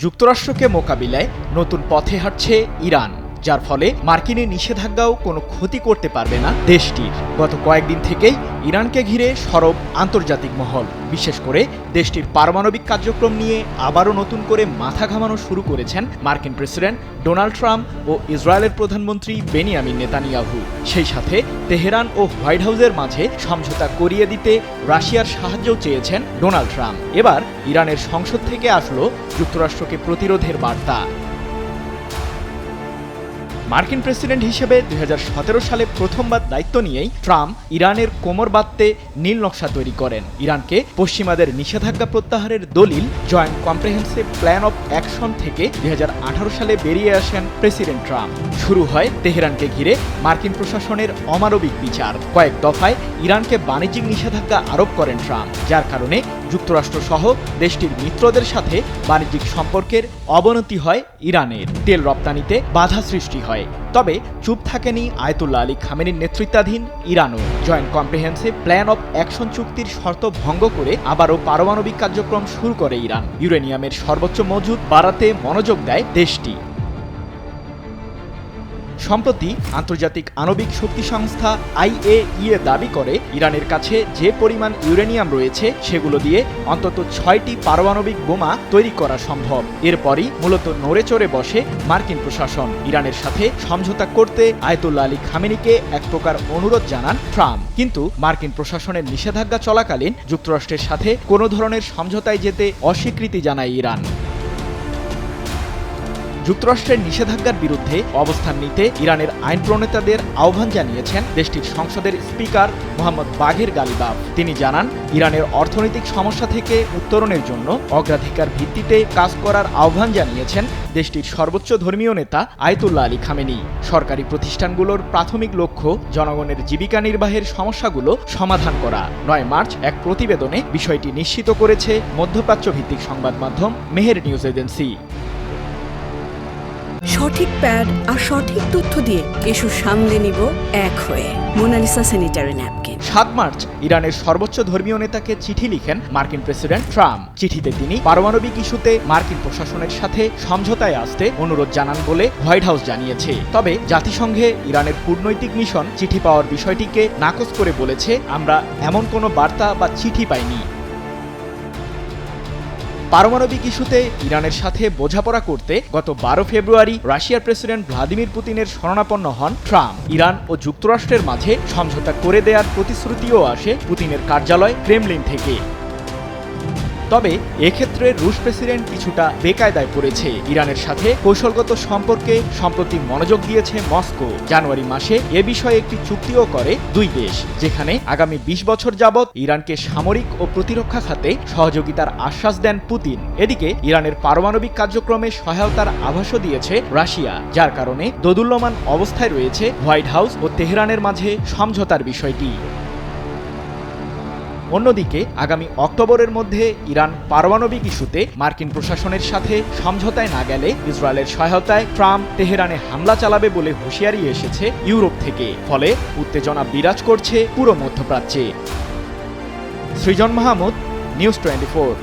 যুক্তরাষ্ট্রকে মোকাবিলায় নতুন পথে হাঁটছে ইরান, যার ফলে মার্কিনের নিষেধাজ্ঞাও কোনো ক্ষতি করতে পারবে না দেশটির। গত কয়েকদিন থেকেই ইরানকে ঘিরে সরব আন্তর্জাতিক মহল, বিশেষ করে দেশটির পারমাণবিক কার্যক্রম নিয়ে আবারও নতুন করে মাথা ঘামানো শুরু করেছেন মার্কিন প্রেসিডেন্ট ডোনাল্ড ট্রাম্প ও ইসরায়েলের প্রধানমন্ত্রী বেনিয়ামিন নেতানিয়াহু। সেই সাথে তেহরান ও হোয়াইট হাউসের মাঝে সমঝোতা করিয়ে দিতে রাশিয়ার সাহায্যও চেয়েছেন ডোনাল্ড ট্রাম্প। এবার ইরানের সংসদ থেকে আসলো যুক্তরাষ্ট্রকে প্রতিরোধের বার্তা। মার্কিন প্রেসিডেন্ট হিসেবে 2017 সালে প্রথমবার দায়িত্ব নিয়েই ট্রাম্প ইরানের কোমর বাঁধতে নীল নকশা তৈরি করেন। ইরানকে পশ্চিমাদের নিষেধাজ্ঞা প্রত্যাহারের দলিল joint comprehensive plan of action থেকে 2018 সালে বেরিয়ে আসেন প্রেসিডেন্ট ট্রাম্প। শুরু হয় তেহরানকে ঘিরে মার্কিন প্রশাসনের অমানবিক বিচার। কয়েক দফায় ইরানকে বাণিজ্যিক নিষেধাজ্ঞা আরোপ করেন ট্রাম্প, যার কারণে যুক্তরাষ্ট্র সহ দেশটির মিত্রদের সাথে বাণিজ্যিক সম্পর্কের অবনতি হয় ইরানের। তেল রপ্তানিতে বাধা সৃষ্টি হয়। তবে চুপ থাকেনি আয়াতুল্লাহ আলী খামেনির নেতৃত্বাধীন ইরানও। Joint comprehensive plan of action চুক্তির শর্ত ভঙ্গ করে আবারও পারমাণবিক কার্যক্রম শুরু করে ইরান। ইউরেনিয়ামের সর্বোচ্চ মজুদ বাড়াতে মনোযোগ দেয় দেশটি। সম্প্রতি আন্তর্জাতিক আণবিক শক্তি সংস্থা IAEA দাবি করে ইরানের কাছে যে পরিমাণ ইউরেনিয়াম রয়েছে সেগুলো দিয়ে অন্তত 6টি পারমাণবিক বোমা তৈরি করা সম্ভব। এরপরই মূলত নড়ে চড়ে বসে মার্কিন প্রশাসন। ইরানের সাথে সমঝোতা করতে আয়াতুল্লাহ আলী খামেনিকে এক প্রকার অনুরোধ জানান ট্রাম্প, কিন্তু মার্কিন প্রশাসনের নিষেধাজ্ঞা চলাকালীন যুক্তরাষ্ট্রের সাথে কোনো ধরনের সমঝোতায় যেতে অস্বীকৃতি জানায় ইরান। যুক্তরাষ্ট্রের নিষেধাজ্ঞার বিরুদ্ধে অবস্থান নিতে ইরানের আইন প্রণেতাদের আহ্বান জানিয়েছেন দেশটির সংসদের স্পিকার মোহাম্মদ বাঘের গালিবাফ। তিনি জানান, ইরানের অর্থনৈতিক সমস্যা থেকে উত্তরণের জন্য অগ্রাধিকার ভিত্তিতে কাজ করার আহ্বান জানিয়েছেন দেশটির সর্বোচ্চ ধর্মীয় নেতা আয়াতুল্লাহ আলী খামেনি। সরকারি প্রতিষ্ঠানগুলোর প্রাথমিক লক্ষ্য জনগণের জীবিকা নির্বাহের সমস্যাগুলো সমাধান করা। 9 মার্চ এক প্রতিবেদনে বিষয়টি নিশ্চিত করেছে মধ্যপ্রাচ্য ভিত্তিক সংবাদ মাধ্যম মেহের নিউজ এজেন্সি। সঠিক প্যাড আর সঠিক তথ্য দিয়ে কেশু সামলে নিব এক হয়ে। Mona Lisa sanitary napkin. 7 মার্চ ইরানের সর্বোচ্চ ধর্মীয় নেতাকে চিঠি লিখেন মার্কিন প্রেসিডেন্ট ট্রাম্প। চিঠিতে তিনি পারমাণবিক ইস্যুতে মার্কিন প্রশাসনের সাথে সমঝোতায় আসতে অনুরোধ জানান বলে হোয়াইট হাউস জানিয়েছে। তবে জাতিসংঘে ইরানের কূটনৈতিক মিশন চিঠি পাওয়ার বিষয়টিকে নাকচ করে বলেছে, আমরা এমন কোনো বার্তা বা চিঠি পাইনি। পারমাণবিক ইস্যুতে ইরানের সাথে বোঝাপড়া করতে গত 12 ফেব্রুয়ারি রাশিয়ার প্রেসিডেন্ট ভ্লাদিমির পুতিনের শরণাপন্ন হন ট্রাম্প। ইরান ও যুক্তরাষ্ট্রের মাঝে সমঝোতা করে দেওয়ার প্রতিশ্রুতিও আসে পুতিনের কার্যালয় ক্রেমলিন থেকে। তবে এক্ষেত্রে রুশ প্রেসিডেন্ট কিছুটা বেকায়দায় পড়েছে। ইরানের সাথে কৌশলগত সম্পর্কে সম্প্রতি মনোযোগ দিয়েছে মস্কো। জানুয়ারি মাসে এ বিষয়ে একটি চুক্তিও করে দুই দেশ, যেখানে আগামী 20 বছর যাবৎ ইরানকে সামরিক ও প্রতিরক্ষা খাতে সহযোগিতার আশ্বাস দেন পুতিন। এদিকে ইরানের পারমাণবিক কার্যক্রমে সহায়তার আভাসও দিয়েছে রাশিয়া, যার কারণে দোদুল্যমান অবস্থায় রয়েছে হোয়াইট হাউস ও তেহরানের মাঝে সমঝোতার বিষয়টি। অন্যদিকে আগামী অক্টোবরের মধ্যে ইরান পারমাণবিক ইস্যুতে মার্কিন প্রশাসনের সাথে সমঝোতায় না গেলে ইসরায়েলের সহায়তায় ট্রাম্প তেহরানে হামলা চালাবে বলে হুঁশিয়ারি এসেছে ইউরোপ থেকে। ফলে উত্তেজনা বিরাজ করছে পুরো মধ্যপ্রাচ্যে। সৃজন মাহমুদ, নিউজ 24।